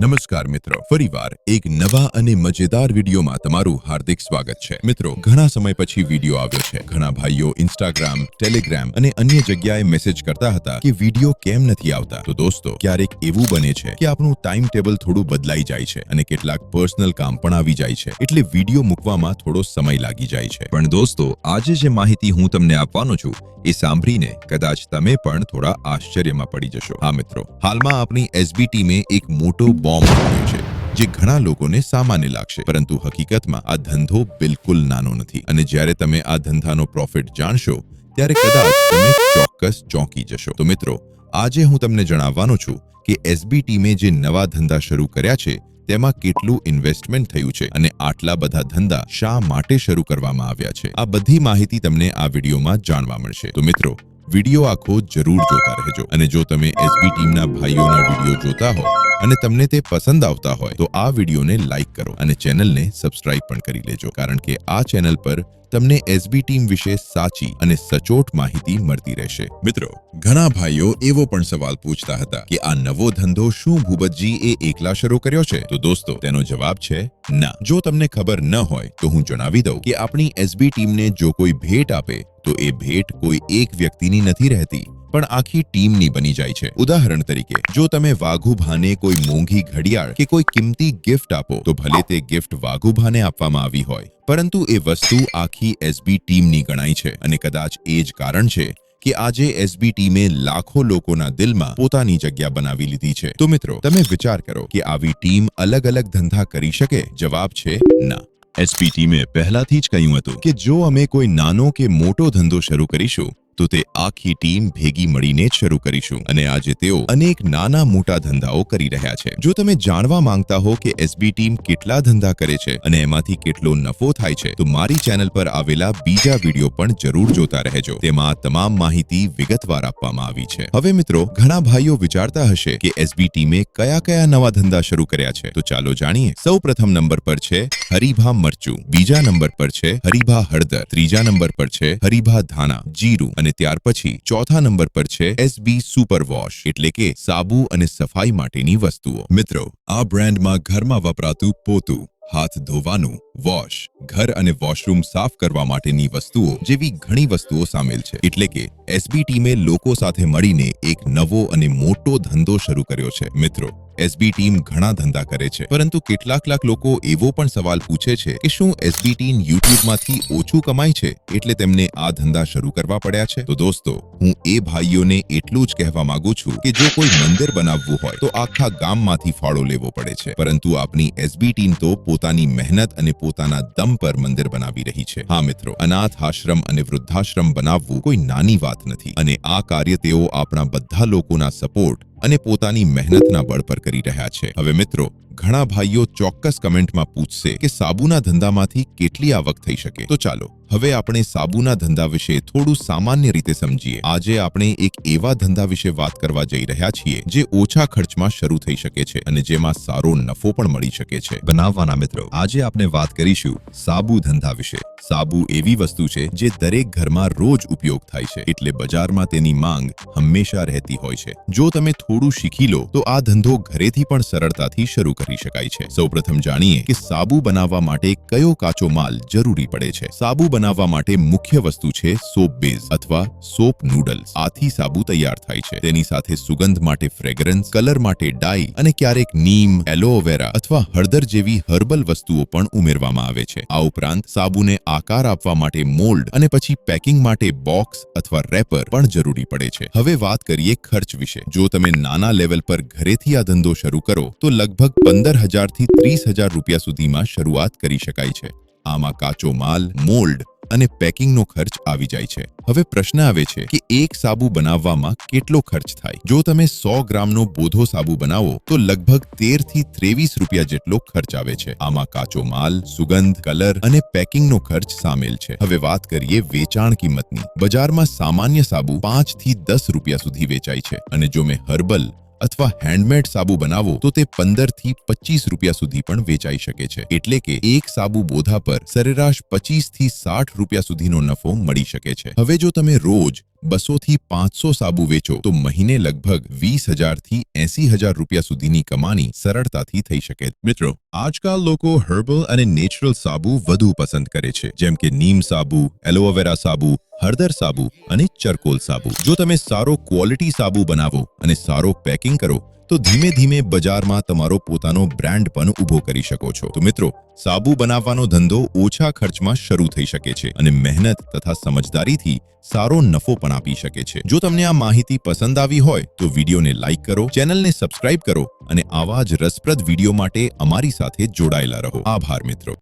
નમસ્કાર મિત્રો, ફરીવાર એક નવા અને મજેદાર વિડીયોમાં તમારું હાર્દિક સ્વાગત છે। મિત્રો, ઘણા સમય પછી વિડીયો આવ્યો છે। ઘણા ભાઈઓ ઇન્સ્ટાગ્રામ, ટેલિગ્રામ અને અન્ય જગ્યાએ મેસેજ કરતા હતા કે વિડીયો કેમ નથી આવતા। તો દોસ્તો, ક્યારેક એવું બને છે કે આપણું ટાઈમ ટેબલ થોડું બદલાઈ જાય છે અને કેટલાક પર્સનલ કામ પણ આવી જાય છે, એટલે વિડીયો મૂકવામાં થોડો સમય લાગી જાય છે। પણ દોસ્તો, આજે જે માહિતી હું તમને આપવાનો છું એ સાંભળીને કદાચ તમે પણ થોડા આશ્ચર્યમાં પડી જશો। હા મિત્રો, હાલમાં આપણી એસબી ટીમે એક મોટો બોમ્બ મૂક્યો છે જે ઘણા લોકોને સામાન્ય લાગશે, પરંતુ હકીકતમાં આ ધંધો બિલકુલ નાનો નથી અને જ્યારે તમે આ ધંધાનો પ્રોફિટ જાણશો ત્યારે કદાચ તમે ચોક્કસ ચોંકી જશો। તો મિત્રો, આજે હું તમને જણાવવાનો છું કે એસબી ટીમે જે નવા ધંધા શરૂ કર્યા છે તેમાં કેટલું ઇન્વેસ્ટમેન્ટ થયું છે અને આટલા બધા ધંધા શા માટે શરૂ કરવામાં આવ્યા છે। આ બધી માહિતી તમને આ વિડીયોમાં જાણવા મળશે। તો મિત્રો, વિડીયો આખો જરૂર જોતા રહેજો અને જો તમે એસબી ટીમના ભાઈઓના વિડીયો જોતા હો અને તમને તે પસંદ આવતા હોય તો આ વિડીયોને લાઈક કરો અને ચેનલને સબસ્ક્રાઇબ પણ કરી લેજો, કારણ કે આ ચેનલ પર તમને એસબી ટીમ વિશે સાચી અને સચોટ માહિતી મળતી રહેશે। મિત્રો, ઘણા ભાઈઓ એવો પણ સવાલ પૂછતા હતા કે આ નવો ધંધો શું ભૂપતજી એ એકલા શરૂ કર્યો છે? તો દોસ્તો, તેનો જવાબ છે ના। જો તમને ખબર ન હોય તો હું જણાવી દઉં કે આપણી એસબી ટીમને જો કોઈ ભેટ આપે તો એ ભેટ કોઈ એક વ્યક્તિની નથી રહેતી, પણ આખી ટીમની બની જાય છે। ઉદાહરણ તરીકે, જો તમે વાઘુભાને કોઈ મોંઘી ઘડિયાળ કે કોઈ કિંમતી ગિફ્ટ આપો તો ભલે તે ગિફ્ટ વાઘુભાને આપવામાં આવી હોય, પરંતુ એ વસ્તુ આખી એસબી ટીમની ગણાય છે અને કદાચ એ જ કારણ છે કે આજે એસબી ટીમે લાખો લોકોના દિલમાં પોતાની જગ્યા બનાવી લીધી છે। તો મિત્રો, તમે વિચાર કરો કે આવી ટીમ અલગ અલગ ધંધા કરી શકે? જવાબ છે ના। એસબી ટીમે પહેલાથી જ કહ્યું હતું કે જો અમે કોઈ નાનો કે મોટો ધંધો શરૂ કરીશું તો તે આખી ટીમ ભેગી મળીને જ શરૂ કરીશું અને આજે તેઓ અનેક નાના મોટા ધંધાઓ કરી રહ્યા છે। જો તમે જાણવા માંગતા હો કે એસબી ટીમ કેટલા ધંધા કરે છે અને એમાંથી કેટલો નફો થાય છે તો મારી ચેનલ પર આવેલા બીજા વિડીયો પણ જરૂર જોતા રહેજો, તેમાં આ તમામ માહિતી વિગતવાર આપવામાં આવી છે। હવે મિત્રો, ઘણા ભાઈઓ વિચારતા હશે કે એસબી ટીમે કયા કયા નવા ધંધા શરૂ કર્યા છે, તો ચાલો જાણીએ। સૌ પ્રથમ નંબર પર છે હરીભા મરચું, બીજા નંબર પર છે હરીભા હળદર, ત્રીજા નંબર પર છે હરીભા ધાણા, જીરું અને ત્યાર પછી ચોથા નંબર પર છે એસબી સુપર વોશ, એટલે કે સાબુ અને સફાઈ માટેની વસ્તુઓ। મિત્રો, આ બ્રાન્ડમાં ઘરમાં વપરાતું પોતું, હાથ ધોવાનું, વોશ, ઘર અને વોશરૂમ સાફ કરવા માટેની વસ્તુઓ જેવી ઘણી વસ્તુઓ સામેલ છે, એટલે કે એસબી ટીમે લોકો સાથે મળીને એક નવો અને મોટો ધંધો શરૂ કર્યો છે। મિત્રો, એસબી ટીમ ઘણા ધંધા કરે છે, પરંતુ કેટલાક લોકો એવો પણ સવાલ પૂછે છે કે શું એસબી ટીમ યુટ્યુબમાંથી ઓછું કમાય છે એટલે તેમને આ ધંધા શરૂ કરવા પડ્યા છે? તો દોસ્તો, હું એ ભાઈઓને એટલું જ કહેવા માંગુ છું કે જો કોઈ મંદિર બનાવવું હોય તો આખા ગામમાંથી ફાળો લેવો પડે છે, પરંતુ આપણી એસબી ટીમ તો પોતાની મહેનત અને પોતાના દમ પર મંદિર બનાવી રહી છે। હા મિત્રો, અનાથ આશ્રમ અને વૃદ્ધાશ્રમ બનાવવું કોઈ નાની વાત નથી અને આ કાર્ય તેઓ આપણા બધા લોકોના સપોર્ટ અને પોતાની મહેનતના બળ પર કરી રહ્યા છે। હવે મિત્રો, ઘણા ભાઈઓ ચોક્કસ કમેન્ટમાં પૂછશે કે સાબુના ધંધામાંથી કેટલી આવક થઈ શકે? તો ચાલો હવે આપણે સાબુના ધંધા વિશે થોડું સામાન્ય રીતે સમજીએ। આજે આપણે એક એવા ધંધા વિશે વાત કરવા જઈ રહ્યા છીએ જે ઓછા ખર્ચમાં શરૂ થઈ શકે છે અને જેમાં સારો નફો પણ મળી શકે છે। બનાવવાના મિત્રો, આજે આપણે વાત કરીશું સાબુ ધંધા વિશે। સાબુ એવી વસ્તુ છે જે દરેક ઘરમાં રોજ ઉપયોગ થાય છે, એટલે બજારમાં તેની માંગ હંમેશા રહેતી હોય છે। જો તમે થોડું શીખી લો તો આ ધંધો ઘરેથી પણ સરળતાથી શરૂ કરી શકાય છે। સૌપ્રથમ જાણીએ કે સાબુ બનાવવા માટે કયો કાચો માલ જરૂરી પડે છે। સાબુ બનાવવા માટે મુખ્ય વસ્તુ છે સોપ બેઝ અથવા સોપ નૂડલ્સ। આથી સાબુ તૈયાર થાય છે। તેની સાથે સુગંધ માટે ફ્રેગ્રન્સ, કલર માટે ડાઈ અને ક્યારેક નીમ, એલોવેરા અથવા હળદર જેવી હર્બલ વસ્તુઓ પણ ઉમેરવામાં આવે છે। આ ઉપરાંત સાબુને આકાર આપવા માટે મોલ્ડ અને પછી પેકિંગ માટે બોક્સ અથવા રેપર પણ જરૂરી પડે છે। હવે વાત કરીએ ખર્ચ વિશે। જો તમે નાના લેવલ પર ઘરેથી આ ધંધો શરૂ કરો તો લગભગ 15,000 થી 30,000 રૂપિયા સુધીમાં શરૂઆત કરી શકાય છે। આમાં કાચો માલ, મોલ્ડ અને પેકિંગનો ખર્ચ આવી જાય છે। હવે પ્રશ્ન આવે છે કે એક સાબુ બનાવવામાં કેટલો ખર્ચ થાય? જો તમે 100 ગ્રામનો બોધો સાબુ બનાવો તો લગભગ 13 થી 23 રૂપિયા જેટલો ખર્ચ આવે છે। આમાં કાચો માલ, સુગંધ, કલર અને પેકિંગનો ખર્ચ સામેલ છે। હવે વાત કરીએ વેચાણ કિંમતની। બજારમાં સામાન્ય સાબુ 5 થી 10 રૂપિયા સુધી વેચાય છે અને જો મેં હર્બલ અથવા હેન્ડમેડ સાબુ બનાવો તો તે 15 થી 25 રૂપિયા સુધી પણ વેચાઈ શકે છે। એટલે કે એક સાબુ બોધા પર સરેરાશ 25 થી 60 રૂપિયા સુધીનો નફો મળી શકે છે। હવે જો તમે રોજ 200 થી 500 સાબુ વેચો તો મહિને લગભગ 20,000 થી 80,000 રૂપિયા સુધીની કમાણી સરળતાથી થઈ શકે. મિત્રો, આજકાલ લોકો હર્બલ અને નેચરલ સાબુ વધુ પસંદ કરે છે, જેમ કે નીમ સાબુ, એલોવેરા સાબુ, હળદર સાબુ અને ચરકોલ સાબુ. જો તમે સારો ક્વોલિટી સાબુ બનાવો અને સારો પેકિંગ કરો તો ધીમે ધીમે બજારમાં તમારો પોતાનો બ્રાન્ડ પણ ઊભો કરી શકો છો. તો મિત્રો, સાબુ બનાવવાનો ધંધો ઓછા ખર્ચમાં શરૂ થઈ શકે છે અને મહેનત તથા સમજદારીથી સારો નફો પણ આપી શકે છે. જો તમને આ માહિતી પસંદ આવી હોય તો વિડીયોને લાઈક કરો, ચેનલને સબસ્ક્રાઇબ કરો અને આવા જ રસપ્રદ વિડીયો માટે અમારી સાથે જોડાયેલા રહો. આભાર મિત્રો.